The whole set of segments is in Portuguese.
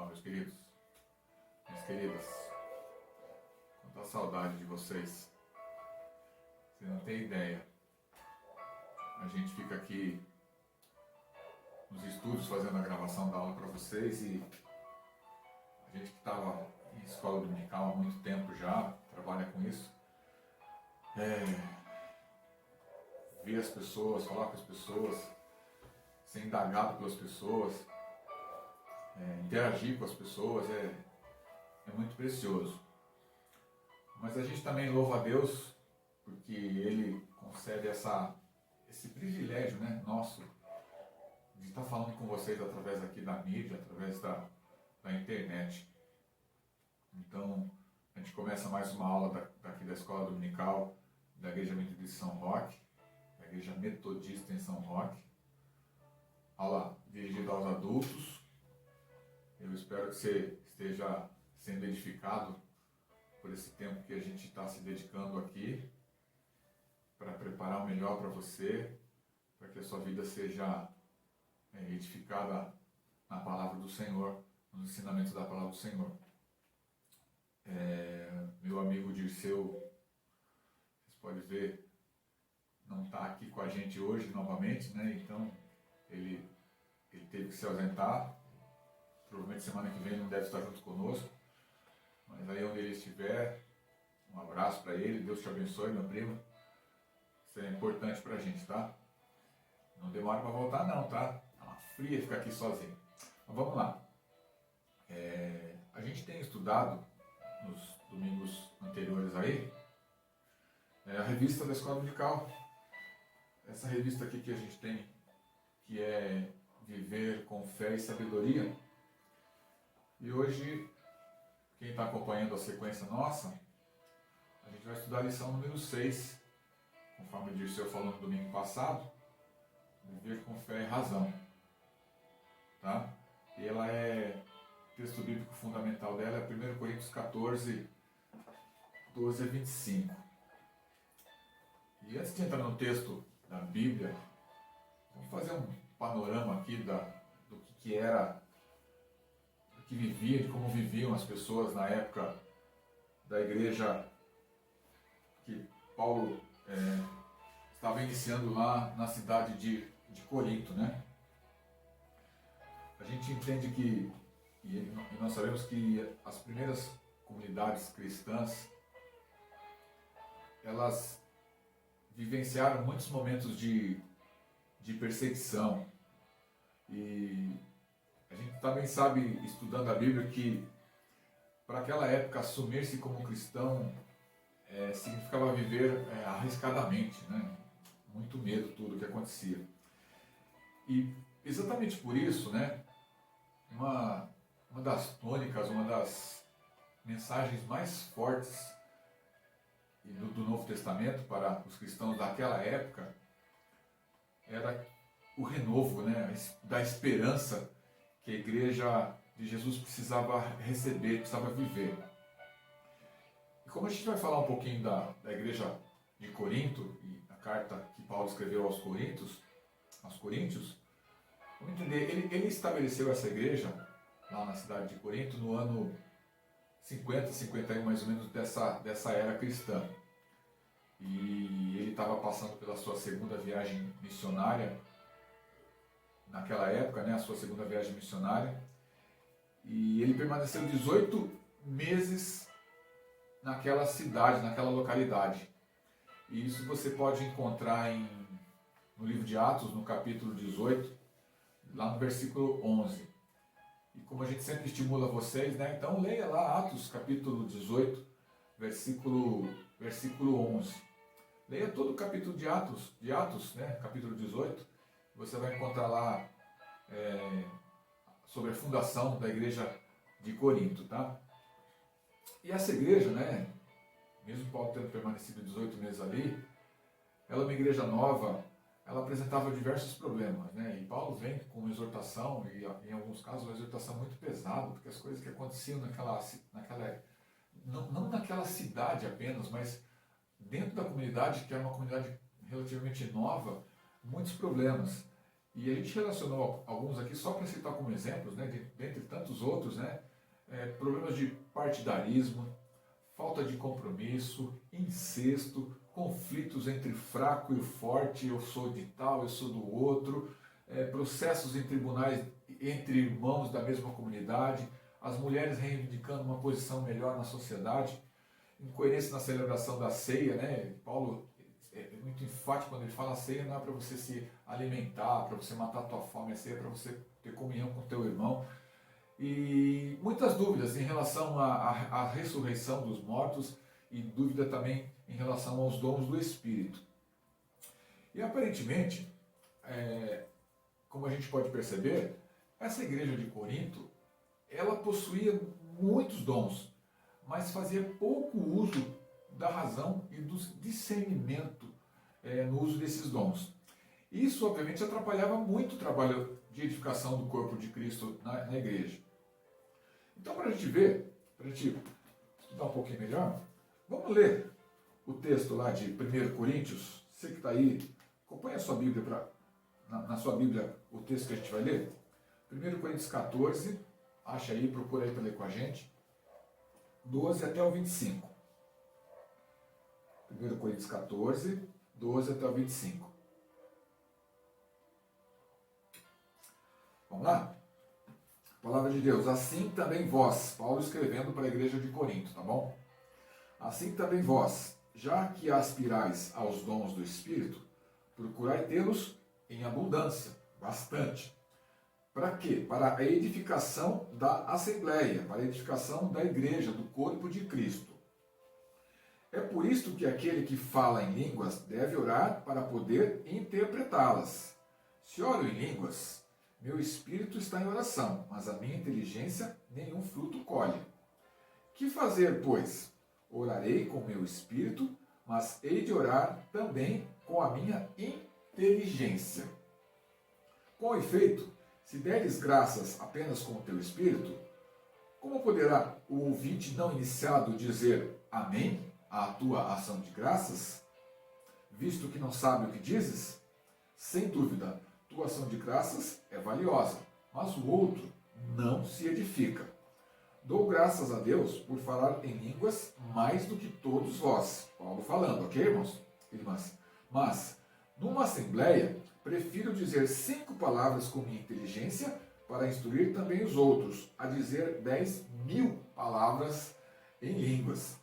Ó, meus queridos, minhas queridas, quanta saudade de vocês. Você não tem ideia. A gente fica aqui nos estúdios fazendo a gravação da aula para vocês e a gente que estava em escola dominical há muito tempo já, trabalha com isso, ver as pessoas, falar com as pessoas, ser indagado pelas pessoas, interagir com as pessoas é muito precioso. Mas a gente também louva a Deus porque Ele concede esse privilégio, né, nosso de estar falando com vocês através aqui da mídia, através da internet. Então, a gente começa mais uma aula daqui da Escola Dominical da Igreja Metodista em São Roque, da Igreja Metodista em São Roque. Aula dirigida aos adultos. Eu espero que você esteja sendo edificado por esse tempo que a gente está se dedicando aqui para preparar o melhor para você, para que a sua vida seja edificada na palavra do Senhor, nos ensinamentos da palavra do Senhor. Meu amigo Dirceu, vocês podem ver, não está aqui com a gente hoje novamente, né? Então ele teve que se ausentar. Provavelmente semana que vem não deve estar junto conosco, mas aí onde ele estiver, um abraço para ele, Deus te abençoe, meu primo. Isso é importante para a gente, tá? Não demora para voltar não, tá? Tá uma fria ficar aqui sozinho. Mas vamos lá. A gente tem estudado nos domingos anteriores aí a revista da Escola Dominical. Essa revista aqui que a gente tem, que é Viver com Fé e Sabedoria. E hoje, quem está acompanhando a sequência nossa, a gente vai estudar a lição número 6, conforme o Dirceu falou no domingo passado, Viver com Fé e Razão. Tá? E ela o texto bíblico fundamental dela é 1 Coríntios 14, 12 a 25. E antes de entrar no texto da Bíblia, vamos fazer um panorama aqui do que era, do que vivia, de como viviam as pessoas na época da igreja que Paulo estava iniciando lá na cidade de Corinto, né? A gente entende que, e nós sabemos que as primeiras comunidades cristãs, elas vivenciaram muitos momentos de perseguição. E a gente também sabe, estudando a Bíblia, que para aquela época assumir-se como cristão significava viver arriscadamente, né? Muito medo, tudo que acontecia. E exatamente por isso, né, uma das tônicas, uma das mensagens mais fortes do Novo Testamento para os cristãos daquela época era o renovo, né, da esperança que a igreja de Jesus precisava receber, precisava viver. E como a gente vai falar um pouquinho da igreja de Corinto e a carta que Paulo escreveu aos Coríntios, vamos entender, ele estabeleceu essa igreja lá na cidade de Corinto no ano 50, 51 mais ou menos dessa era cristã. E ele estava passando pela sua segunda viagem missionária naquela época, né, a sua segunda viagem missionária, e ele permaneceu 18 meses naquela cidade, naquela localidade. E isso você pode encontrar no livro de Atos, no capítulo 18, lá no versículo 11. E como a gente sempre estimula vocês, né, então leia lá Atos, capítulo 18, versículo 11. Leia todo o capítulo de Atos, né, capítulo 18, você vai encontrar lá sobre a fundação da igreja de Corinto, tá? E essa igreja, né, mesmo Paulo tendo permanecido 18 meses ali, ela é uma igreja nova, ela apresentava diversos problemas, né? E Paulo vem com uma exortação, e em alguns casos uma exortação muito pesada, porque as coisas que aconteciam não naquela cidade apenas, mas dentro da comunidade, que era uma comunidade relativamente nova, muitos problemas. E a gente relacionou alguns aqui só para citar como exemplos, né, dentre tantos outros, né, problemas de partidarismo, falta de compromisso, incesto, conflitos entre fraco e forte, eu sou de tal, eu sou do outro, processos em tribunais entre irmãos da mesma comunidade, as mulheres reivindicando uma posição melhor na sociedade, incoerência na celebração da ceia, né? Paulo é muito enfático quando ele fala a ceia não é para você se alimentar, para você matar a tua fome, a ceia é para você ter comunhão com o teu irmão. E muitas dúvidas em relação à ressurreição dos mortos e dúvida também em relação aos dons do Espírito. E aparentemente, como a gente pode perceber, essa igreja de Corinto, ela possuía muitos dons, mas fazia pouco uso da razão e do discernimento no uso desses dons. Isso, obviamente, atrapalhava muito o trabalho de edificação do corpo de Cristo na igreja. Então, para a gente ver, para a gente estudar um pouquinho melhor, vamos ler o texto lá de 1 Coríntios. Você que está aí, acompanha a sua Bíblia, na sua Bíblia, o texto que a gente vai ler. 1 Coríntios 14, acha aí, procura aí para ler com a gente. 12 até o 25. 1 Coríntios 14, 12 até o 25. Vamos lá? Palavra de Deus. Assim também vós, Paulo escrevendo para a igreja de Corinto, tá bom? Assim também vós, já que aspirais aos dons do Espírito, procurai tê-los em abundância, bastante. Para quê? Para a edificação da Assembleia, para a edificação da igreja, do corpo de Cristo. É por isto que aquele que fala em línguas deve orar para poder interpretá-las. Se oro em línguas, meu espírito está em oração, mas a minha inteligência nenhum fruto colhe. Que fazer, pois? Orarei com meu espírito, mas hei de orar também com a minha inteligência. Com efeito, se deres graças apenas com o teu espírito, como poderá o ouvinte não iniciado dizer amém à tua ação de graças, visto que não sabe o que dizes? Sem dúvida, tua ação de graças é valiosa, mas o outro não se edifica. Dou graças a Deus por falar em línguas mais do que todos vós. Paulo falando, ok, irmãos? Irmãs? Mas, numa assembleia, prefiro dizer 5 palavras com minha inteligência para instruir também os outros a dizer 10.000 palavras em línguas.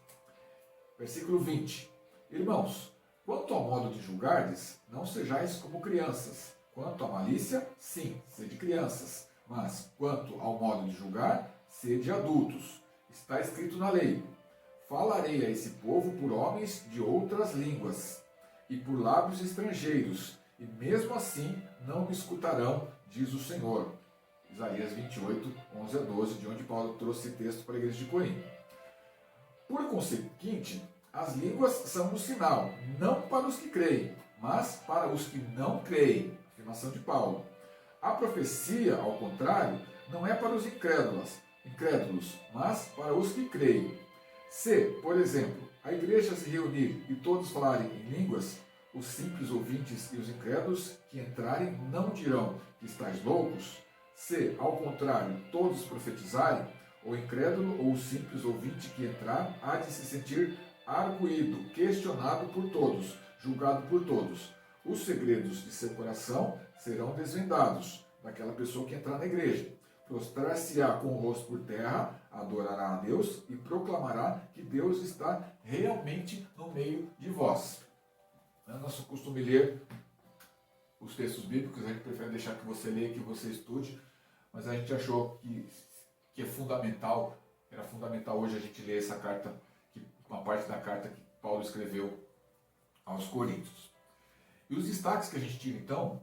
Versículo 20. Irmãos, quanto ao modo de julgardes, não sejais como crianças. Quanto à malícia, sim, sede crianças. Mas, quanto ao modo de julgar, sede adultos. Está escrito na lei: falarei a esse povo por homens de outras línguas e por lábios estrangeiros, e mesmo assim não me escutarão, diz o Senhor. Isaías 28, 11 a 12, de onde Paulo trouxe esse texto para a igreja de Corinto. Por conseguinte, as línguas são um sinal, não para os que creem, mas para os que não creem. Afirmação de Paulo. A profecia, ao contrário, não é para os incrédulos, mas para os que creem. Se, por exemplo, a igreja se reunir e todos falarem em línguas, os simples ouvintes e os incrédulos que entrarem não dirão que estáis loucos. Se, ao contrário, todos profetizarem, o incrédulo ou o simples ouvinte que entrar há de se sentir arguído, questionado por todos, julgado por todos. Os segredos de seu coração serão desvendados daquela pessoa que entrar na igreja. Prostrar-se-á com o rosto por terra, adorará a Deus e proclamará que Deus está realmente no meio de vós. É nosso costume ler os textos bíblicos, a gente prefere deixar que você leia, que você estude, mas a gente achou que é fundamental, era fundamental hoje a gente ler essa carta, uma parte da carta que Paulo escreveu aos Coríntios. E os destaques que a gente tira então,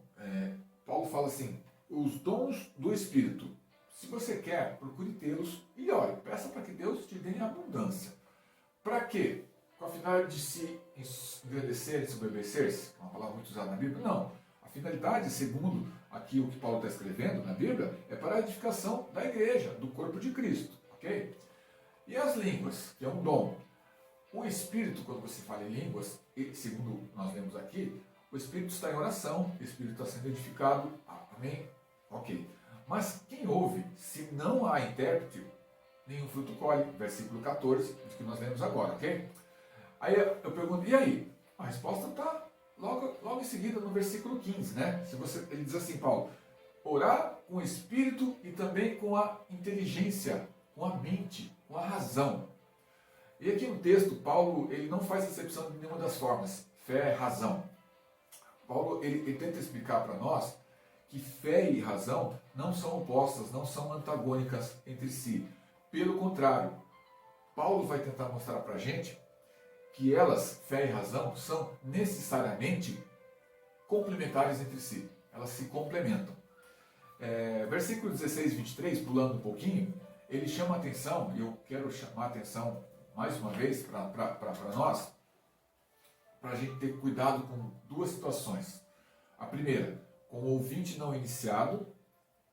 Paulo fala assim, os dons do Espírito. Se você quer, procure tê-los e ore, peça para que Deus te dê em abundância. Para quê? Com a finalidade de se engrandecer e se ensoberbecer-se, que é uma palavra muito usada na Bíblia? Não. A finalidade, segundo aqui o que Paulo está escrevendo na Bíblia, é para a edificação da igreja, do corpo de Cristo. Ok? E as línguas, que é um dom. O Espírito, quando você fala em línguas, segundo nós lemos aqui, o Espírito está em oração, o Espírito está sendo edificado, amém? Ok. Mas quem ouve, se não há intérprete, nenhum fruto colhe, versículo 14, que nós lemos agora, ok? Aí eu pergunto, e aí? A resposta está logo em seguida no versículo 15, né? Ele diz assim, Paulo, orar com o Espírito e também com a inteligência, com a mente, com a razão. E aqui no texto, Paulo ele não faz acepção de nenhuma das formas, fé, razão. Paulo ele tenta explicar para nós que fé e razão não são opostas, não são antagônicas entre si. Pelo contrário, Paulo vai tentar mostrar para a gente que elas, fé e razão, são necessariamente complementares entre si. Elas se complementam. Versículo 16 e 23, pulando um pouquinho, ele chama a atenção, e eu quero chamar a atenção mais uma vez para nós, para a gente ter cuidado com duas situações. A primeira, com o ouvinte não iniciado,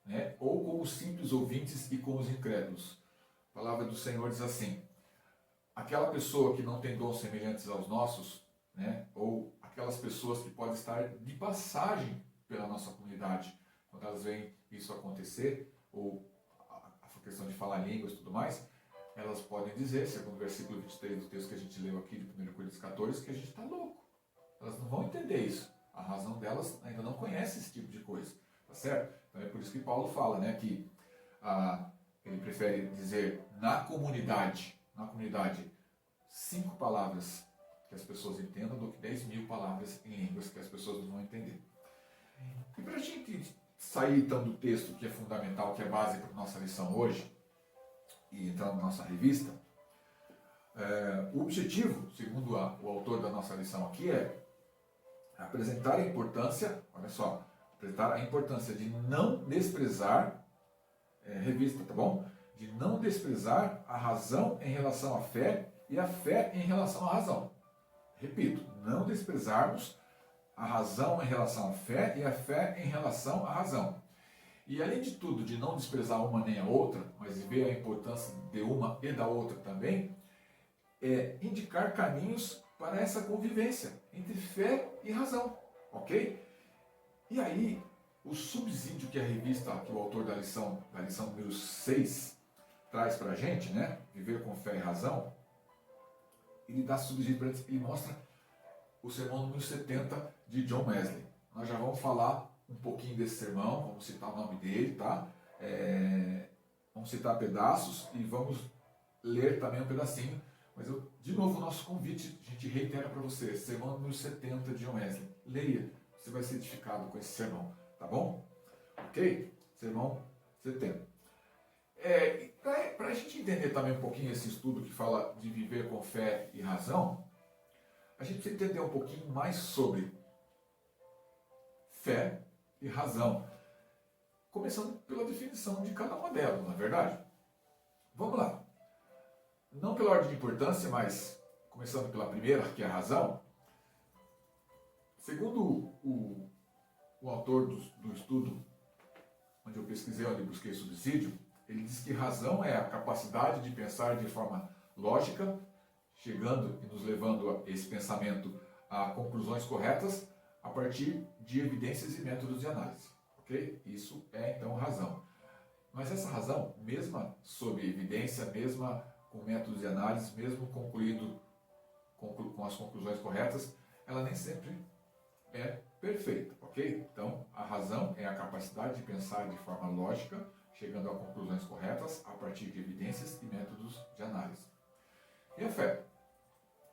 né, ou com os simples ouvintes e com os incrédulos. A palavra do Senhor diz assim, aquela pessoa que não tem dons semelhantes aos nossos, né, ou aquelas pessoas que podem estar de passagem pela nossa comunidade, quando elas veem isso acontecer, ou a questão de falar línguas e tudo mais, elas podem dizer, segundo o versículo 23 do texto que a gente leu aqui de 1 Coríntios 14, que a gente está louco. Elas não vão entender isso. A razão delas ainda não conhece esse tipo de coisa. Tá certo? Então é por isso que Paulo fala, né, que ele prefere dizer na comunidade, 5 palavras que as pessoas entendam do que 10.000 palavras em línguas que as pessoas não vão entender. E para a gente sair então do texto que é fundamental, que é base para a nossa lição hoje, e entrar na nossa revista, o objetivo, segundo o autor da nossa lição aqui, é apresentar a importância, olha só, apresentar a importância de não desprezar, revista, tá bom? De não desprezar a razão em relação à fé e a fé em relação à razão. Repito, não desprezarmos a razão em relação à fé e a fé em relação à razão. E além de tudo, de não desprezar uma nem a outra, mas ver a importância de uma e da outra também, é indicar caminhos para essa convivência entre fé e razão, ok? E aí, o subsídio que a revista, que o autor da lição número 6, traz para a gente, né? Viver com fé e razão, ele dá subsídio para ele mostra o sermão número 70 de John Wesley. Nós já vamos falar um pouquinho desse sermão, vamos citar o nome dele, tá? Vamos citar pedaços e vamos ler também um pedacinho. Mas de novo, o nosso convite, a gente reitera para você, sermão número 70 de John Wesley. Leia, você vai ser edificado com esse sermão, tá bom? Ok? Sermão 70. Para a gente entender também um pouquinho esse estudo que fala de viver com fé e razão, a gente precisa entender um pouquinho mais sobre fé e razão, começando pela definição de cada uma delas, não é verdade? Vamos lá. Não pela ordem de importância, mas começando pela primeira, que é a razão. Segundo o autor do estudo, onde eu pesquisei, onde eu busquei subsídio, ele diz que razão é a capacidade de pensar de forma lógica, chegando e nos levando a esse pensamento a conclusões corretas a partir de evidências e métodos de análise. Ok? Isso é então razão. Mas essa razão, mesma sob evidência, mesma com métodos de análise, mesmo concluído com as conclusões corretas, ela nem sempre é perfeita, ok? Então, a razão é a capacidade de pensar de forma lógica, chegando a conclusões corretas a partir de evidências e métodos de análise. E a fé?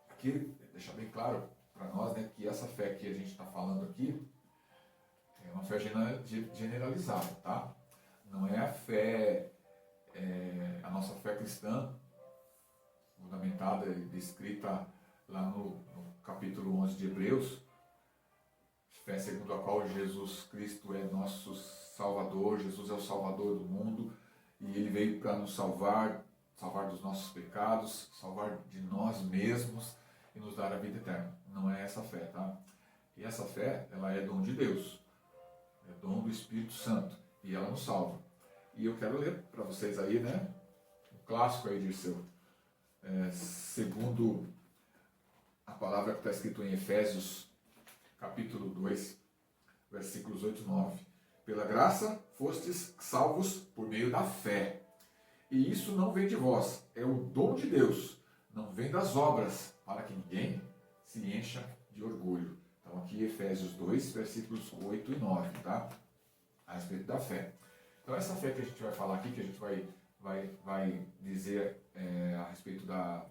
Aqui, deixar bem claro para nós, né, que essa fé que a gente está falando aqui é uma fé generalizada, tá? Não é a fé, a nossa fé cristã, fundamentada e descrita lá no capítulo 11 de Hebreus, fé segundo a qual Jesus Cristo é nosso Salvador, Jesus é o Salvador do mundo, e Ele veio para nos salvar dos nossos pecados, salvar de nós mesmos e nos dar a vida eterna. Não é essa fé, tá? E essa fé, ela é dom de Deus, é dom do Espírito Santo, e ela nos salva. E eu quero ler para vocês aí, né, um clássico aí, Dirceu, segundo a palavra que está escrito em Efésios, capítulo 2, versículos 8 e 9. Pela graça fostes salvos por meio da fé. E isso não vem de vós, é o dom de Deus, não vem das obras, para que ninguém se encha de orgulho. Então aqui Efésios 2, versículos 8 e 9, tá? A respeito da fé. Então essa fé que a gente vai falar aqui, que a gente vai dizer a respeito da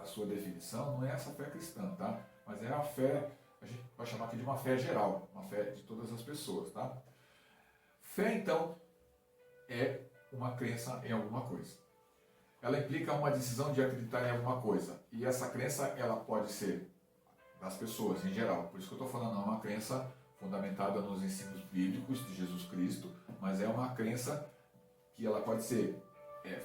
sua definição, não é essa fé cristã, tá? Mas é a fé, a gente vai chamar aqui de uma fé geral, uma fé de todas as pessoas, tá? Fé, então, é uma crença em alguma coisa. Ela implica uma decisão de acreditar em alguma coisa. E essa crença, ela pode ser das pessoas em geral. Por isso que eu estou falando, é uma crença fundamentada nos ensinos bíblicos de Jesus Cristo, mas é uma crença que ela pode ser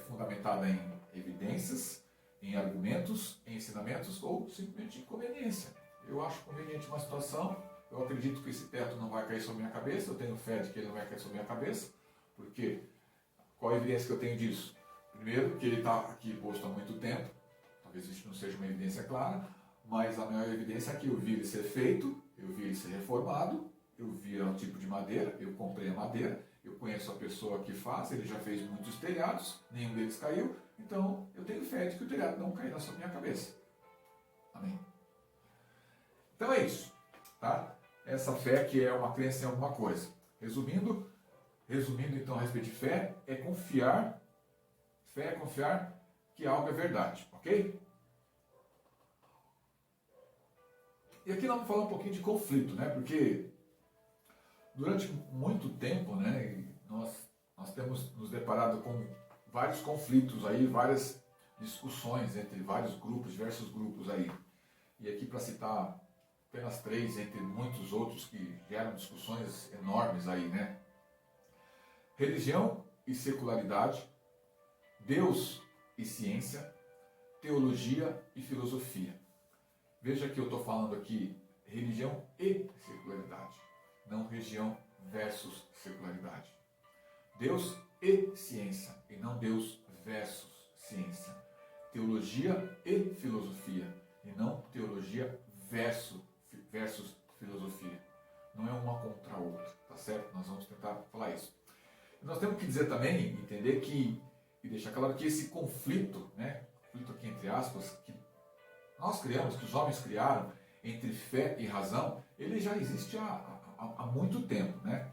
fundamentada em evidências, em argumentos, em ensinamentos ou simplesmente em conveniência. Eu acho conveniente uma situação, eu acredito que esse teto não vai cair sobre minha cabeça, eu tenho fé de que ele não vai cair sobre minha cabeça, porque qual a evidência que eu tenho disso? Primeiro, que ele está aqui posto há muito tempo, talvez isso não seja uma evidência clara, mas a maior evidência é que eu vi ele ser feito, eu vi ele ser reformado, eu vi o tipo de madeira, eu comprei a madeira, eu conheço a pessoa que faz, ele já fez muitos telhados, nenhum deles caiu, então eu tenho fé de que o telhado não cairá sobre minha cabeça. Amém? Então é isso, tá? Essa fé que é uma crença em alguma coisa. Resumindo então a respeito de fé, é confiar que algo é verdade, ok? E aqui nós vamos falar um pouquinho de conflito, né? Porque durante muito tempo, né, nós temos nos deparado com vários conflitos aí, várias discussões entre vários grupos, diversos grupos aí. E aqui para citar apenas 3 entre muitos outros que geram discussões enormes aí, né? Religião e secularidade, Deus e ciência, teologia e filosofia. Veja que eu estou falando aqui religião e secularidade, não religião versus secularidade. Deus e ciência, e não Deus versus ciência. Teologia e filosofia, e não teologia versus filosofia. Não é uma contra a outra, tá certo? Nós vamos tentar falar isso. Nós temos que dizer também, entender que, e deixar claro que esse conflito, né, conflito aqui entre aspas, que nós criamos, que os homens criaram, entre fé e razão, ele já existe há muito tempo, né?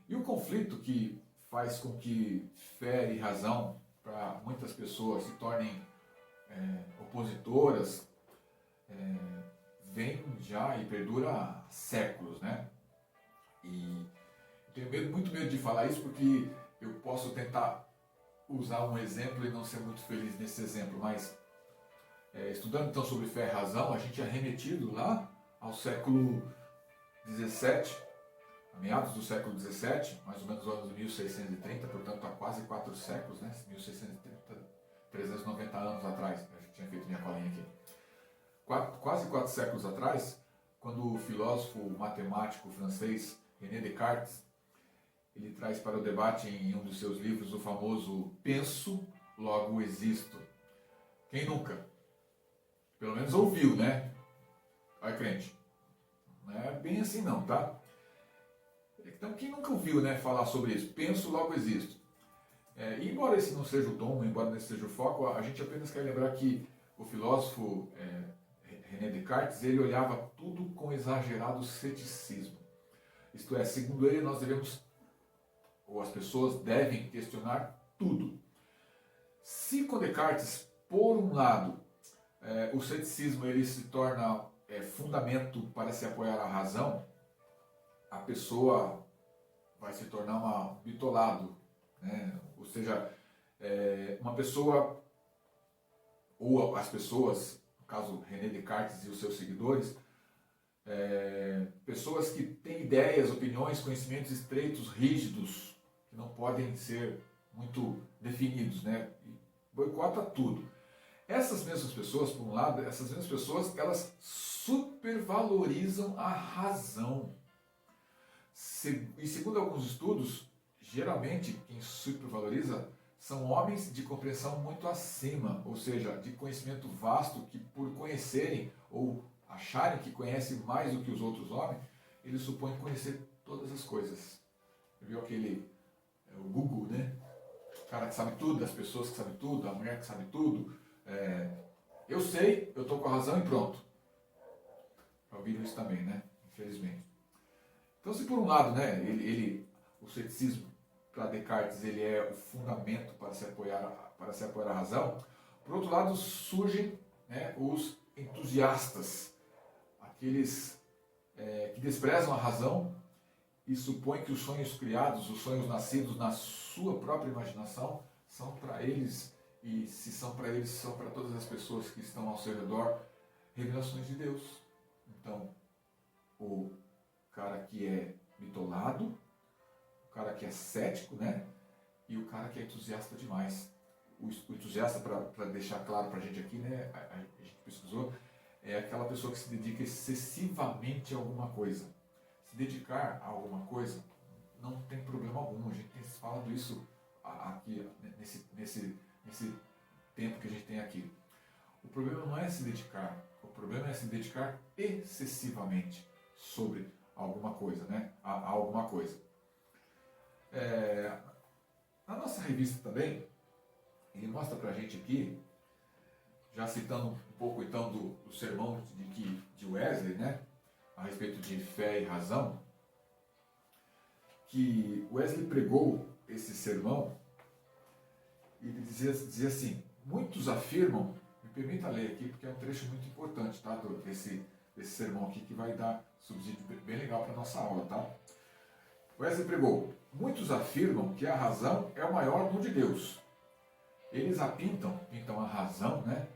E o conflito que faz com que fé e razão, para muitas pessoas, se tornem opositoras, vem já e perdura há séculos, né? E tenho muito medo de falar isso porque eu posso tentar usar um exemplo e não ser muito feliz nesse exemplo, mas estudando então sobre fé e razão, a gente é remetido lá ao século XVII, a meados do século XVII, mais ou menos no ano de 1630, portanto há quase 4 séculos, né? 1630, 390 anos atrás, eu já tinha feito minha colinha aqui. Quase 4 séculos atrás, quando o filósofo matemático francês René Descartes, ele traz para o debate em um dos seus livros o famoso penso, logo existo. Quem nunca? Pelo menos ouviu, né? Vai, crente. Não é bem assim não, tá? Então, quem nunca ouviu, né, falar sobre isso? Penso, logo existo. E embora esse não seja o tom, embora esse seja o foco, a gente apenas quer lembrar que o filósofo René Descartes, ele olhava tudo com exagerado ceticismo. Isto é, segundo ele, nós devemos, ou as pessoas devem questionar tudo. Se com Descartes, por um lado, o ceticismo ele se torna fundamento para se apoiar à razão, a pessoa vai se tornar um bitolado, né? Ou seja, uma pessoa, ou as pessoas, no caso René Descartes e os seus seguidores, pessoas que têm ideias, opiniões, conhecimentos estreitos, rígidos, que não podem ser muito definidos, né? E boicota tudo. Essas mesmas pessoas, por um lado, essas mesmas pessoas, elas supervalorizam a razão. E segundo alguns estudos, geralmente quem supervaloriza são homens de compreensão muito acima, ou seja, de conhecimento vasto, que por conhecerem ou acharem que conhecem mais do que os outros homens, eles supõem conhecer todas as coisas. Viu o Google, né? O cara que sabe tudo, as pessoas que sabem tudo, a mulher que sabe tudo. Eu sei, eu estou com a razão e pronto. Já ouviram isso também, né? Infelizmente. Então, se por um lado, né, o ceticismo para Descartes ele é o fundamento para se apoiar à razão, por outro lado surgem, né, os entusiastas, aqueles que desprezam a razão e supõem que os sonhos criados, os sonhos nascidos na sua própria imaginação, são para eles, e se são para eles, são para todas as pessoas que estão ao seu redor, revelações de Deus. Então, o cara que é bitolado, o cara que é cético, né? E o cara que é entusiasta demais. O entusiasta, para deixar claro para a gente aqui, né? A gente pesquisou, é aquela pessoa que se dedica excessivamente a alguma coisa. Se dedicar a alguma coisa não tem problema algum. A gente tem falado isso aqui, nesse tempo que a gente tem aqui. O problema não é se dedicar, o problema é se dedicar excessivamente sobre alguma coisa, né? A alguma coisa. Na nossa revista também, ele mostra pra gente aqui, já citando um pouco então do sermão de Wesley, né? A respeito de fé e razão, que Wesley pregou esse sermão e ele dizia assim: muitos afirmam, me permita ler aqui porque é um trecho muito importante, tá? Desse sermão aqui que vai dar subsídio bem legal para a nossa aula, tá? Wesley pregou: muitos afirmam que a razão é o maior dom de Deus. Eles pintam a razão, né,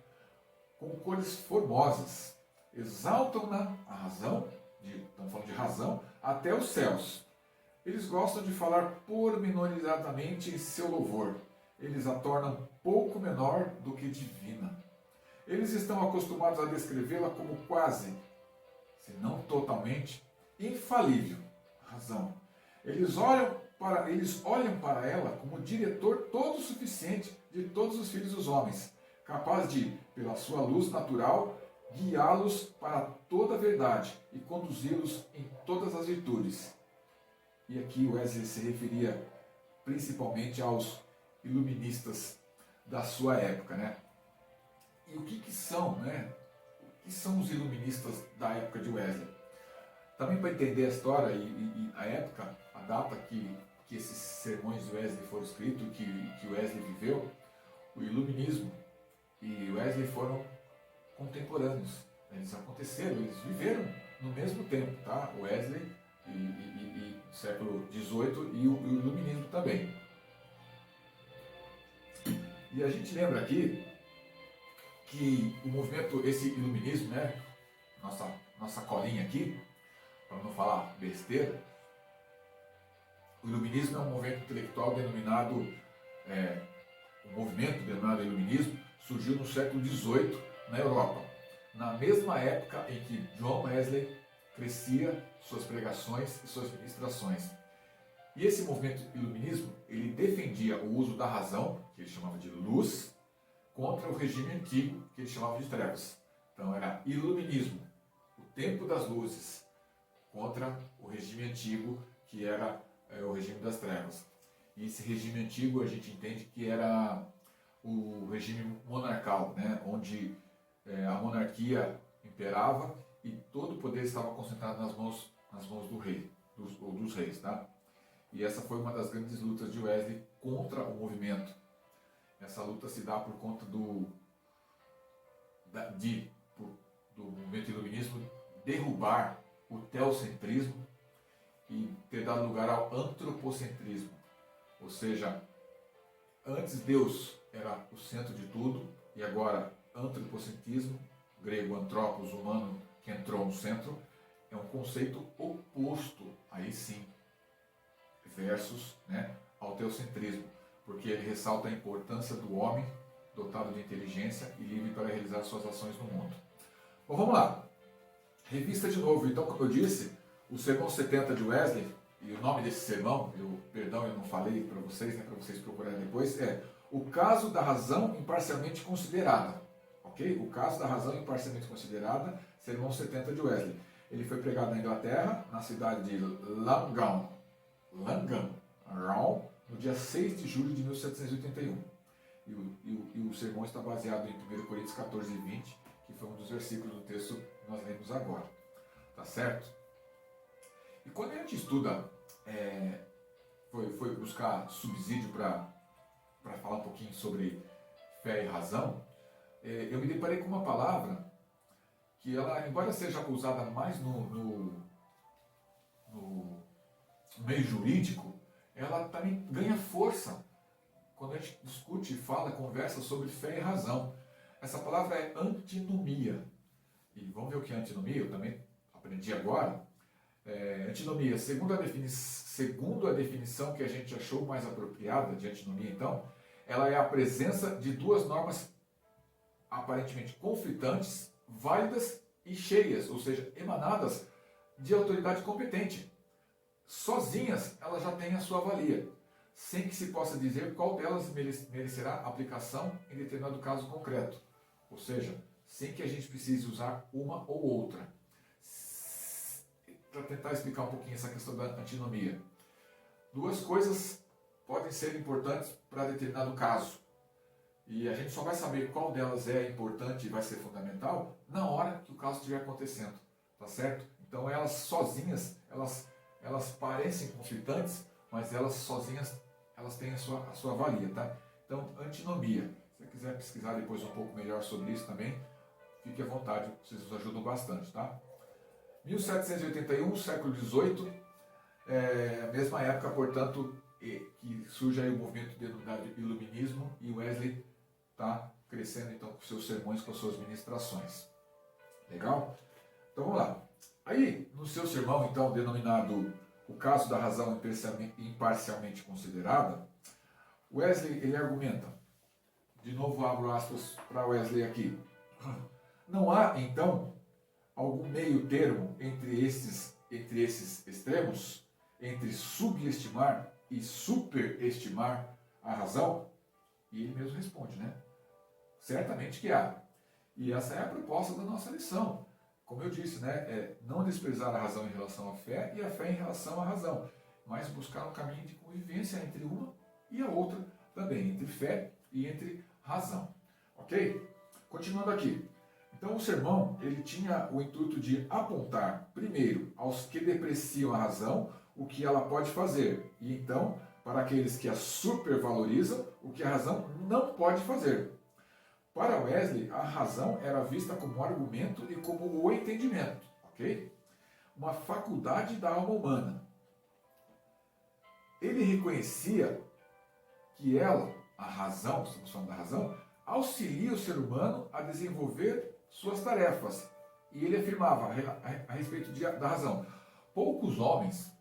com cores formosas, exaltam-na, a razão, estamos falando de razão, até os céus. Eles gostam de falar pormenorizadamente em seu louvor. Eles a tornam pouco menor do que divina. Eles estão acostumados a descrevê-la como quase, se não totalmente, infalível. Razão. Eles olham para ela como diretor todo suficiente de todos os filhos dos homens, capaz de, pela sua luz natural, guiá-los para toda a verdade e conduzi-los em todas as virtudes. E aqui Wesley se referia principalmente aos iluministas da sua época, né? E o que são, né? O que são os iluministas da época de Wesley? Também para entender a história e a época, a data que esses sermões de Wesley foram escritos, que Wesley viveu, o iluminismo e Wesley foram contemporâneos. Eles aconteceram, eles viveram no mesmo tempo, tá? Wesley e século XVIII e o iluminismo também. E a gente lembra aqui que o movimento, esse iluminismo, né? Nossa colinha aqui, para não falar besteira, o iluminismo é um movimento intelectual denominado, o movimento denominado iluminismo surgiu no século XVIII na Europa, na mesma época em que John Wesley crescia suas pregações e suas ministrações. E esse movimento iluminismo, ele defendia o uso da razão, que ele chamava de luz, contra o regime antigo, que ele chamava de trevas. Então era iluminismo, o tempo das luzes, contra o regime antigo, que era o regime das trevas. E esse regime antigo a gente entende que era o regime monarcal, né? Onde a monarquia imperava e todo o poder estava concentrado nas mãos do rei, dos reis, tá? E essa foi uma das grandes lutas de Wesley contra o movimento. Essa luta se dá por conta do movimento iluminismo derrubar o teocentrismo e ter dado lugar ao antropocentrismo. Ou seja, antes Deus era o centro de tudo e agora antropocentrismo, grego antropos, humano, que entrou no centro, é um conceito oposto, aí sim, versus, né, ao teocentrismo, porque ele ressalta a importância do homem dotado de inteligência e livre para realizar suas ações no mundo. Bom, vamos lá. Revista de novo. Então, como eu disse, o sermão 70 de Wesley, e o nome desse sermão, eu não falei para vocês, né, para vocês procurarem depois, é O Caso da Razão Imparcialmente Considerada. Ok? O Caso da Razão Imparcialmente Considerada, Sermão 70 de Wesley. Ele foi pregado na Inglaterra, na cidade de Langham, no dia 6 de julho de 1781. E o sermão está baseado em 1 Coríntios 14 e 20, que foi um dos versículos do texto que nós lemos agora. Tá certo? E quando a gente estuda, foi buscar subsídio para falar um pouquinho sobre fé e razão, eu me deparei com uma palavra que ela, embora seja usada mais no meio jurídico, ela também ganha força quando a gente discute, fala, conversa sobre fé e razão. Essa palavra é antinomia. E vamos ver o que é antinomia, eu também aprendi agora. Antinomia, segundo a definição que a gente achou mais apropriada de antinomia, então, ela é a presença de duas normas aparentemente conflitantes, válidas e cheias, ou seja, emanadas de autoridade competente. Sozinhas, elas já têm a sua valia, sem que se possa dizer qual delas merecerá aplicação em determinado caso concreto. Ou seja, sem que a gente precise usar uma ou outra. Para tentar explicar um pouquinho essa questão da antinomia. Duas coisas podem ser importantes para determinado caso. E a gente só vai saber qual delas é importante e vai ser fundamental na hora que o caso estiver acontecendo. Tá certo? Então elas sozinhas, elas parecem conflitantes, mas elas sozinhas, elas têm a sua valia, tá? Então, antinomia. Se você quiser pesquisar depois um pouco melhor sobre isso também, fique à vontade, vocês nos ajudam bastante, tá? 1781, século XVIII, a mesma época, portanto, que surge aí o movimento denominado de Iluminismo, e Wesley está crescendo então com seus sermões, com suas ministrações. Legal? Então vamos lá. Aí, no seu sermão, então, denominado O Caso da Razão Imparcialmente Considerada, Wesley, ele argumenta, de novo abro aspas para Wesley aqui, não há, então, algum meio termo entre esses extremos, entre subestimar e superestimar a razão? E ele mesmo responde, né? Certamente que há. E essa é a proposta da nossa lição. Como eu disse, né? Não desprezar a razão em relação à fé e a fé em relação à razão, mas buscar um caminho de convivência entre uma e a outra também, entre fé e entre razão. Ok? Continuando aqui. Então o sermão, ele tinha o intuito de apontar, primeiro, aos que depreciam a razão, o que ela pode fazer, e então, para aqueles que a supervalorizam, o que a razão não pode fazer. Para Wesley, a razão era vista como argumento e como o entendimento, ok? Uma faculdade da alma humana. Ele reconhecia que ela, a razão, estamos falando da razão, auxilia o ser humano a desenvolver suas tarefas. E ele afirmava a respeito da razão: poucos homens,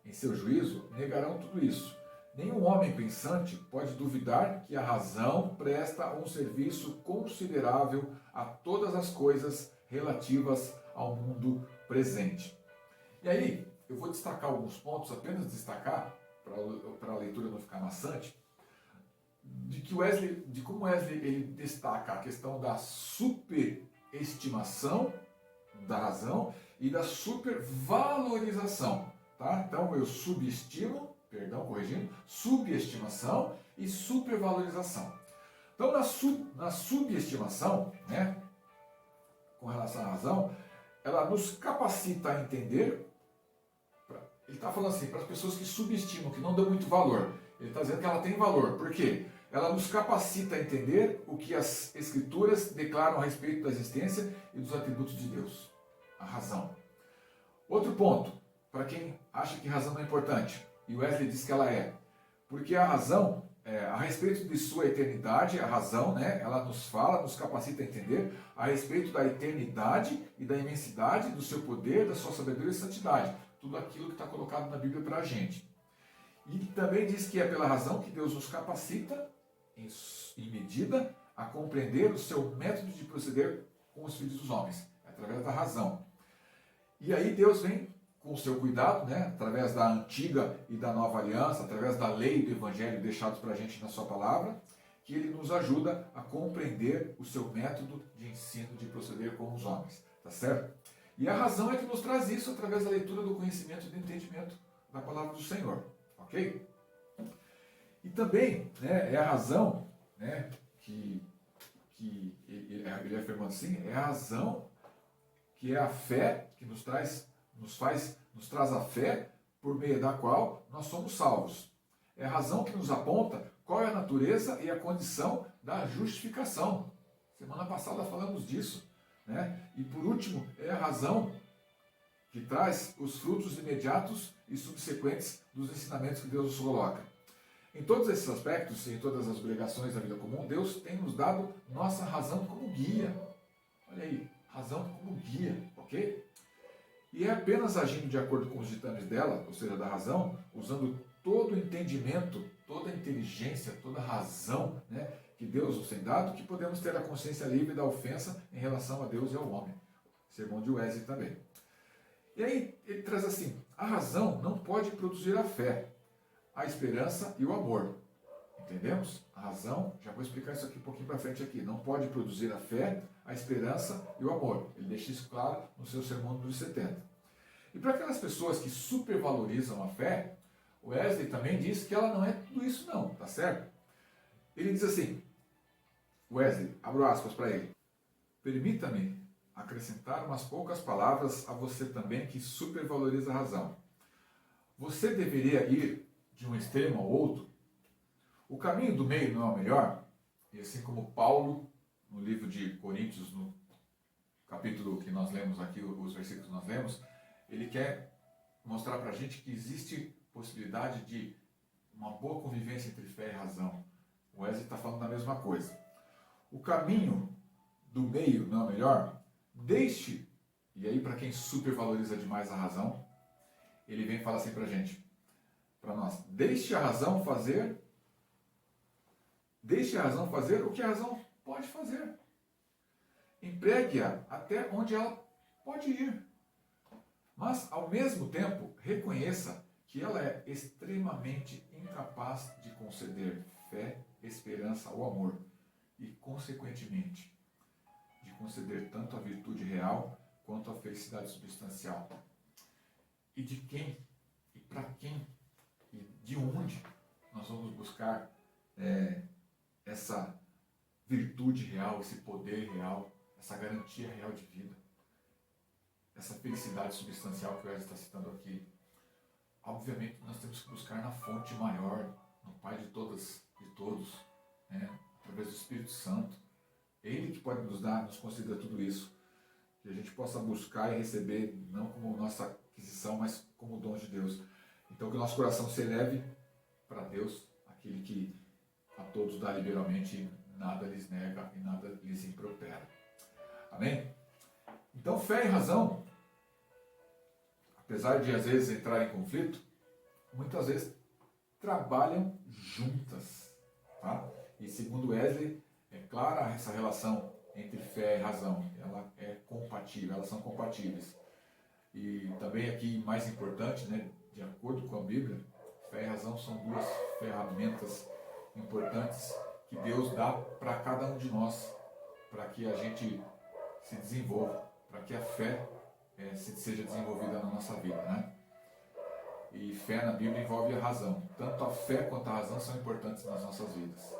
em seu juízo, negarão tudo isso. Nenhum homem pensante pode duvidar que a razão presta um serviço considerável a todas as coisas relativas ao mundo presente. E aí, eu vou destacar alguns pontos, apenas destacar, para a leitura não ficar maçante, de como Wesley ele destaca a questão da superestimação da razão e da supervalorização. Tá? Então, eu subestimação e supervalorização. Então, na subestimação, né, com relação à razão, ela nos capacita a entender. Ele está falando assim, para as pessoas que subestimam, que não dão muito valor. Ele está dizendo que ela tem valor. Por quê? Ela nos capacita a entender o que as Escrituras declaram a respeito da existência e dos atributos de Deus. A razão. Outro ponto, para quem acha que razão não é importante, e Wesley diz que ela é. Porque a razão, a respeito de sua eternidade, a razão, né, ela nos fala, nos capacita a entender a respeito da eternidade e da imensidade do seu poder, da sua sabedoria e santidade. Tudo aquilo que está colocado na Bíblia para a gente. E também diz que é pela razão que Deus nos capacita, em medida, a compreender o seu método de proceder com os filhos dos homens, através da razão. E aí Deus vem com o seu cuidado, né, através da antiga e da nova aliança, através da lei e do evangelho deixados para a gente na sua palavra, que ele nos ajuda a compreender o seu método de ensino, de proceder com os homens. Tá tá certo? E a razão é que nos traz isso através da leitura do conhecimento e do entendimento da palavra do Senhor, ok? E também, né, é a razão, né, que ele afirmando assim, é a razão que é a fé que nos traz a fé por meio da qual nós somos salvos. É a razão que nos aponta qual é a natureza e a condição da justificação. Semana passada falamos disso, né? E por último, é a razão que traz os frutos imediatos e subsequentes dos ensinamentos que Deus nos coloca. Em todos esses aspectos e em todas as obrigações da vida comum, Deus tem nos dado nossa razão como guia. Olha aí, razão como guia, ok? E é apenas agindo de acordo com os ditames dela, ou seja, da razão, usando todo o entendimento, toda a inteligência, toda a razão, né, que Deus nos tem dado, que podemos ter a consciência livre da ofensa em relação a Deus e ao homem. Sermão de Wesley também. E aí ele traz assim, a razão não pode produzir a fé, a esperança e o amor. Entendemos? A razão, já vou explicar isso aqui um pouquinho para frente aqui, não pode produzir a fé, a esperança e o amor. Ele deixa isso claro no seu sermão número 70. E para aquelas pessoas que supervalorizam a fé, o Wesley também diz que ela não é tudo isso não, tá certo? Ele diz assim, Wesley, abro aspas para ele, permita-me acrescentar umas poucas palavras a você também que supervaloriza a razão. Você deveria ir de um extremo ao outro. O caminho do meio não é o melhor? E assim como Paulo, no livro de Coríntios, no capítulo que nós lemos aqui, os versículos que nós lemos, ele quer mostrar para a gente que existe possibilidade de uma boa convivência entre fé e razão. O Wesley está falando da mesma coisa. O caminho do meio não é o melhor? Deixe, e aí para quem supervaloriza demais a razão, ele vem falar assim para a gente, para nós, deixe a razão fazer o que a razão pode fazer. Empregue-a até onde ela pode ir. Mas, ao mesmo tempo, reconheça que ela é extremamente incapaz de conceder fé, esperança ou amor. E, consequentemente, de conceder tanto a virtude real quanto a felicidade substancial. E de quem, e para quem, e de onde nós vamos buscar essa virtude real, esse poder real, essa garantia real de vida, essa felicidade substancial que o Wesley está citando aqui. Obviamente nós temos que buscar na fonte maior, no Pai de todas e todos, né? Através do Espírito Santo. Ele que pode nos dar, nos conceder tudo isso, que a gente possa buscar e receber, não como nossa aquisição, mas como dom de Deus. Então que o nosso coração se eleve para Deus, aquele que a todos dá liberalmente, nada lhes nega e nada lhes impropera. Amém? Então fé e razão, apesar de às vezes entrar em conflito, muitas vezes trabalham juntas. Tá? E segundo Wesley, é clara essa relação entre fé e razão. Ela é compatível, elas são compatíveis. E também aqui, mais importante, né, de acordo com a Bíblia, fé e razão são duas ferramentas importantes que Deus dá para cada um de nós, para que a gente se desenvolva, para que a fé seja desenvolvida na nossa vida, né? E fé na Bíblia envolve a razão. Tanto a fé quanto a razão são importantes nas nossas vidas.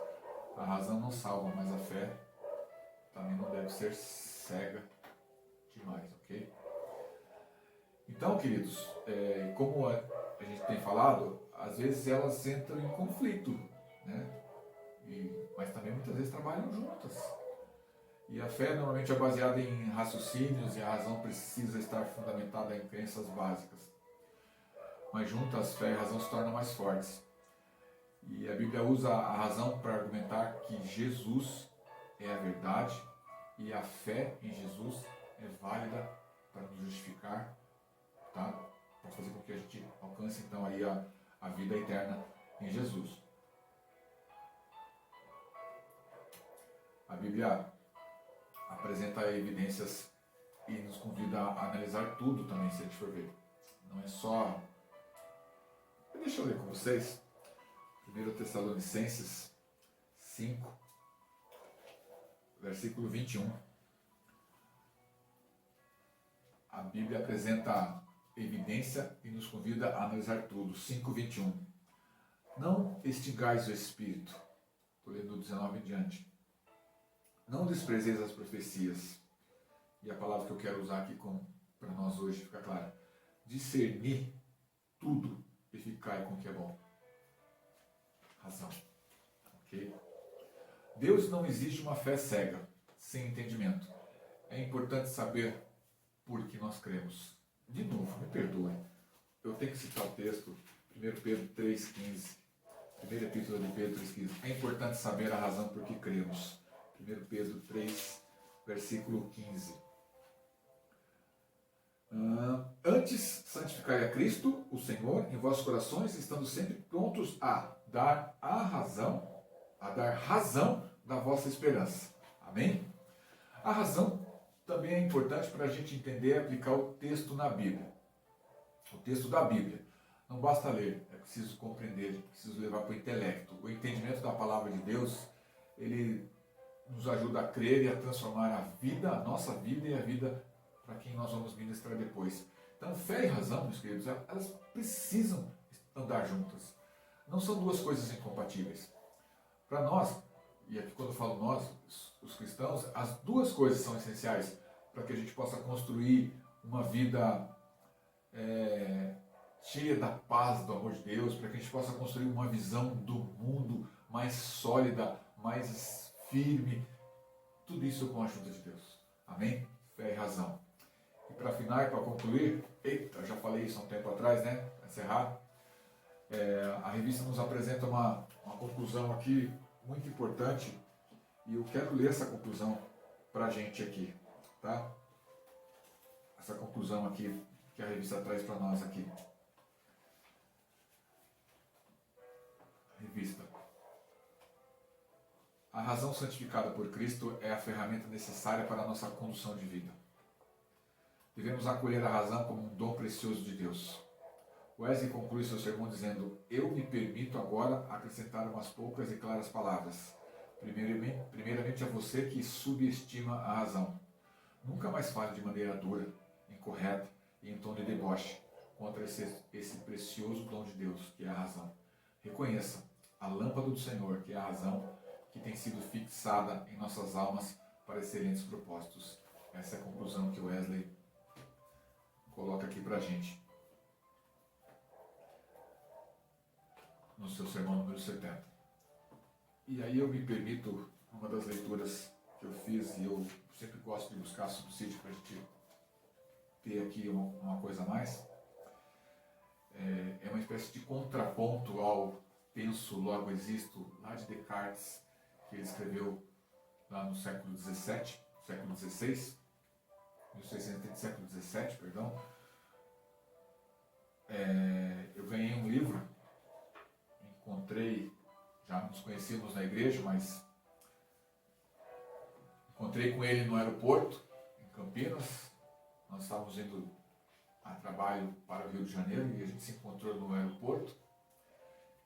A razão não salva, mas a fé também não deve ser cega demais, ok? Então, queridos, como a gente tem falado, às vezes elas entram em conflito, né? Mas também muitas vezes trabalham juntas. E a fé normalmente é baseada em raciocínios e a razão precisa estar fundamentada em crenças básicas. Mas juntas, fé e razão se tornam mais fortes. E a Bíblia usa a razão para argumentar que Jesus é a verdade e a fé em Jesus é válida para nos justificar, tá? Para fazer com que a gente alcance então aí a vida eterna em Jesus. A Bíblia apresenta evidências e nos convida a analisar tudo também, se a gente for ver. Não é só... Deixa eu ler com vocês. 1 Tessalonicenses 5, versículo 21. a Bíblia apresenta evidência e nos convida a analisar tudo. 5:21. Não extingais o Espírito. Estou lendo do 19 em diante. Não desprezeis as profecias. E a palavra que eu quero usar aqui para nós hoje fica clara. Discernir tudo e ficai com o que é bom. Razão. Ok? Deus não exige uma fé cega, sem entendimento. É importante saber por que nós cremos. De novo, me perdoe. Eu tenho que citar o texto, 1 Pedro 3,15. Primeira epístola de Pedro 3,15. É importante saber a razão por que cremos. 1 Pedro 3, versículo 15. Antes, santificai a Cristo, o Senhor, em vossos corações, estando sempre prontos a dar razão da vossa esperança. Amém? A razão também é importante para a gente entender e aplicar o texto na Bíblia. O texto da Bíblia. Não basta ler, é preciso compreender, é preciso levar para o intelecto. O entendimento da palavra de Deus, ele nos ajuda a crer e a transformar a vida, a nossa vida e a vida para quem nós vamos ministrar depois. Então, fé e razão, meus queridos, elas precisam andar juntas. Não são duas coisas incompatíveis. Para nós, e aqui quando eu falo nós, os cristãos, as duas coisas são essenciais para que a gente possa construir uma vida cheia da paz, do amor de Deus, para que a gente possa construir uma visão do mundo mais sólida, mais firme. Tudo isso com a ajuda de Deus. Amém? Fé e razão. E para afinar e para concluir, eu já falei isso há um tempo atrás, né? Para encerrar, a revista nos apresenta uma conclusão aqui muito importante e eu quero ler essa conclusão para a gente aqui, tá? Essa conclusão aqui que a revista traz para nós aqui. Revista. A razão santificada por Cristo é a ferramenta necessária para a nossa condução de vida. Devemos acolher a razão como um dom precioso de Deus. Wesley conclui seu sermão dizendo: eu me permito agora acrescentar umas poucas e claras palavras. Primeiramente a você que subestima a razão. Nunca mais fale de maneira dura, incorreta e em tom de deboche contra esse precioso dom de Deus, que é a razão. Reconheça a lâmpada do Senhor, que é a razão, que tem sido fixada em nossas almas para excelentes propósitos. Essa é a conclusão que Wesley coloca aqui para a gente, no seu sermão número 70. E aí eu me permito, uma das leituras que eu fiz, e eu sempre gosto de buscar subsídio para a gente ter aqui uma coisa a mais, é uma espécie de contraponto ao penso, logo existo, lá de Descartes, que ele escreveu lá no século XVII, século XVI, 1630, século XVII, perdão. Eu ganhei um livro, encontrei, já nos conhecíamos na igreja, mas encontrei com ele no aeroporto, em Campinas. Nós estávamos indo a trabalho para o Rio de Janeiro e a gente se encontrou no aeroporto.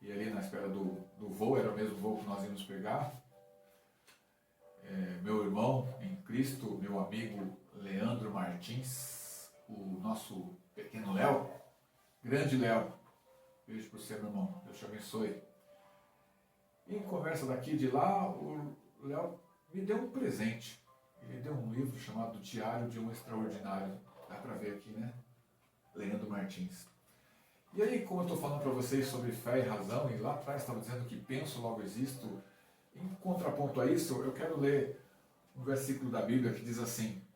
E ali na espera do voo, era o mesmo voo que nós íamos pegar. Meu irmão em Cristo, meu amigo Leandro Martins, o nosso pequeno Léo, grande Léo, beijo por você, meu irmão, Deus te abençoe. E em conversa daqui e de lá, o Léo me deu um presente. Ele deu um livro chamado Diário de um Extraordinário. Dá para ver aqui, né? Leandro Martins. E aí, como eu estou falando para vocês sobre fé e razão, e lá atrás estava dizendo que penso, logo existo, em contraponto a isso, eu quero ler um versículo da Bíblia que diz assim,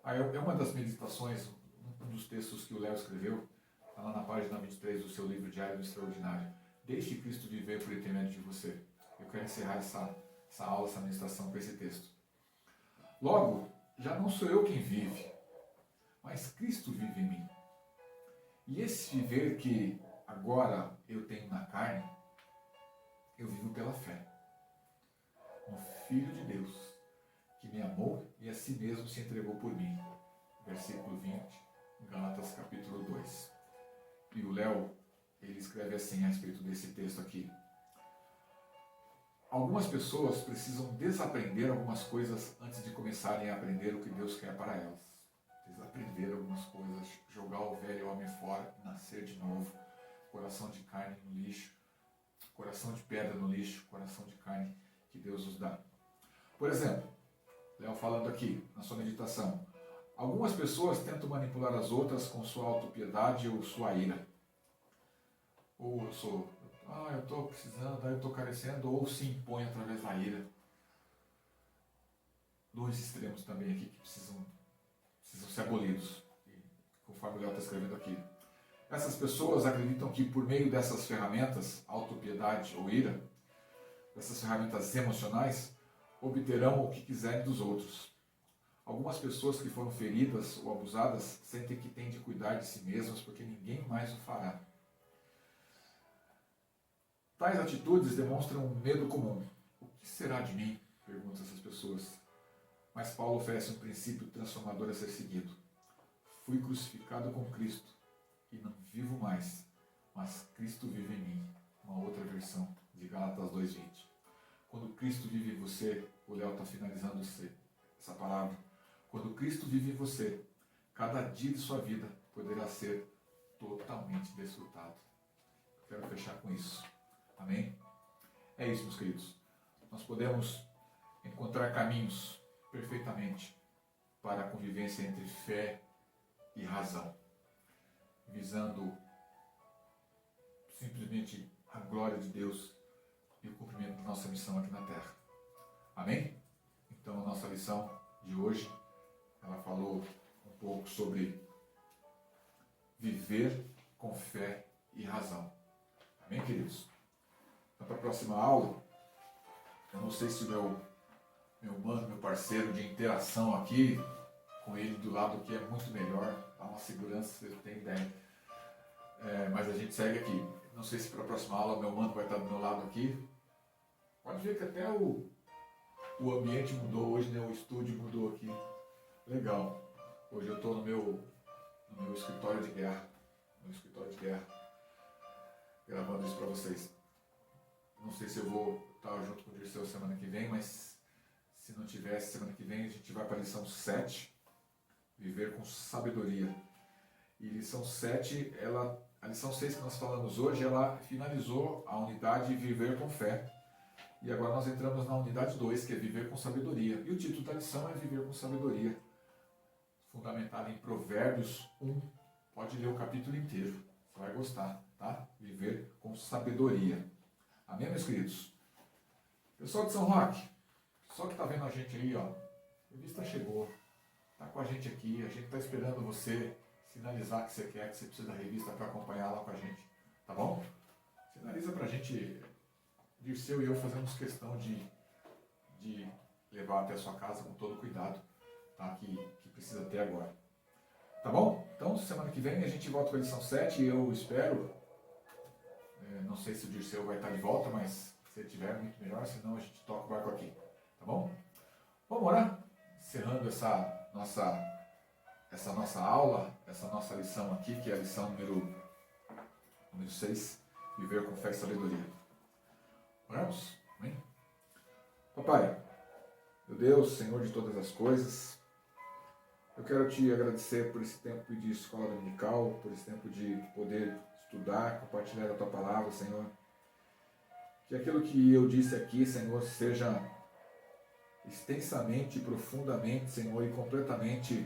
é uma das meditações, um dos textos que o Léo escreveu, está lá na página 23 do seu livro Diário do Extraordinário. Deixe Cristo viver por intermédio de você. Eu quero encerrar essa aula, essa meditação com esse texto. Logo, já não sou eu quem vive, mas Cristo vive em mim. E esse viver que agora eu tenho na carne, eu vivo pela fé no Filho de Deus, que me amou e a si mesmo se entregou por mim. Versículo 20, Gálatas capítulo 2. E o Léo, ele escreve assim a respeito desse texto aqui. Algumas pessoas precisam desaprender algumas coisas antes de começarem a aprender o que Deus quer para elas. aprender algumas coisas, jogar o velho homem fora, nascer de novo, coração de carne no lixo, coração de pedra no lixo, coração de carne que Deus nos dá. Por exemplo, Léo falando aqui na sua meditação, algumas pessoas tentam manipular as outras com sua autopiedade ou sua ira. Ou eu estou precisando, eu estou carecendo, ou se impõe através da ira. Dois extremos também aqui que precisam ser abolidos, conforme o Léo está escrevendo aqui. Essas pessoas acreditam que por meio dessas ferramentas, autopiedade ou ira, dessas ferramentas emocionais, obterão o que quiserem dos outros. Algumas pessoas que foram feridas ou abusadas sentem que têm de cuidar de si mesmas porque ninguém mais o fará. Tais atitudes demonstram um medo comum. O que será de mim? Perguntam essas pessoas. Mas Paulo oferece um princípio transformador a ser seguido. Fui crucificado com Cristo e não vivo mais, mas Cristo vive em mim. Uma outra versão de Gálatas 2:20. Quando Cristo vive em você, o Léo está finalizando essa palavra. Quando Cristo vive em você, cada dia de sua vida poderá ser totalmente desfrutado. Quero fechar com isso. Amém? É isso, meus queridos. Nós podemos encontrar caminhos perfeitamente para a convivência entre fé e razão, visando simplesmente a glória de Deus e o cumprimento da nossa missão aqui na Terra. Amém? Então, a nossa lição de hoje, ela falou um pouco sobre viver com fé e razão. Amém, queridos? Então, para a próxima aula, eu não sei se o meu parceiro de interação aqui, com ele do lado aqui é muito melhor, dá uma segurança, você tem ideia. Mas a gente segue aqui. Não sei se para a próxima aula o meu mano vai estar do meu lado aqui. Pode ver que até o ambiente mudou hoje, né? O estúdio mudou aqui. Legal. Hoje eu estou no meu escritório de guerra. Gravando isso para vocês. Não sei se eu vou estar junto com o Dirceu semana que vem, mas se não tivesse, semana que vem a gente vai para a lição 7, viver com sabedoria. E lição 7, a lição 6 que nós falamos hoje, ela finalizou a unidade viver com fé. E agora nós entramos na unidade 2, que é viver com sabedoria. E o título da lição é viver com sabedoria, fundamentado em Provérbios 1. Pode ler o capítulo inteiro, você vai gostar, tá? Viver com sabedoria. Amém, meus queridos? Pessoal de São Roque, só que está vendo a gente aí, ó, a revista chegou, está com a gente aqui, a gente está esperando você sinalizar que você quer, que você precisa da revista para acompanhar lá com a gente, tá bom? Sinaliza para a gente, Dirceu e eu fazemos questão de levar até a sua casa com todo cuidado, tá? Que precisa ter agora. Tá bom? Então, semana que vem a gente volta com a lição 7 e eu espero, não sei se o Dirceu vai estar de volta, mas se ele tiver, muito melhor, senão a gente toca o barco aqui. Tá bom? Vamos orar, encerrando essa nossa aula, essa nossa lição aqui, que é a lição número 6, viver com fé e sabedoria. Oramos? Amém? Papai, meu Deus, Senhor de todas as coisas, eu quero te agradecer por esse tempo de escola dominical, por esse tempo de poder estudar, compartilhar a tua palavra, Senhor. Que aquilo que eu disse aqui, Senhor, seja extensamente, profundamente, Senhor, e completamente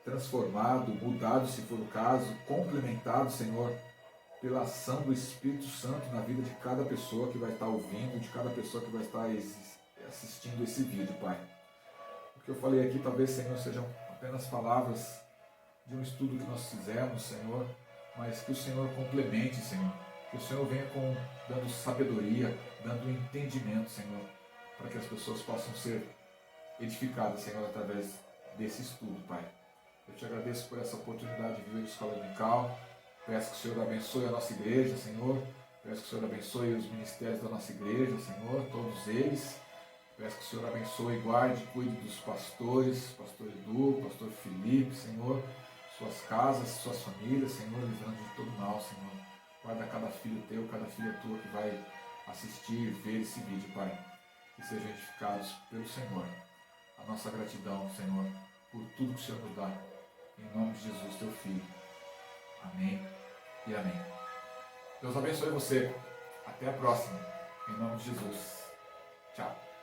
transformado, mudado, se for o caso, complementado, Senhor, pela ação do Espírito Santo na vida de cada pessoa que vai estar ouvindo, de cada pessoa que vai estar assistindo esse vídeo, Pai. O que eu falei aqui talvez, Senhor, sejam apenas palavras de um estudo que nós fizemos, Senhor, mas que o Senhor complemente, Senhor. Que o Senhor venha dando sabedoria, dando entendimento, Senhor, para que as pessoas possam ser edificadas, Senhor, através desse estudo, Pai. Eu te agradeço por essa oportunidade de viver de escola dominical. Peço que o Senhor abençoe a nossa igreja, Senhor. Peço que o Senhor abençoe os ministérios da nossa igreja, Senhor, todos eles. Peço que o Senhor abençoe, guarde, cuide dos pastores, pastor Edu, pastor Felipe, Senhor, suas casas, suas famílias, Senhor, livrando de todo mal, Senhor. Guarda cada filho teu, cada filha tua que vai assistir, ver esse vídeo, Pai. Que sejam edificados pelo Senhor. A nossa gratidão, Senhor, por tudo que o Senhor nos dá. em nome de Jesus, teu Filho. Amém e amém. Deus abençoe você. Até a próxima. Em nome de Jesus. Tchau.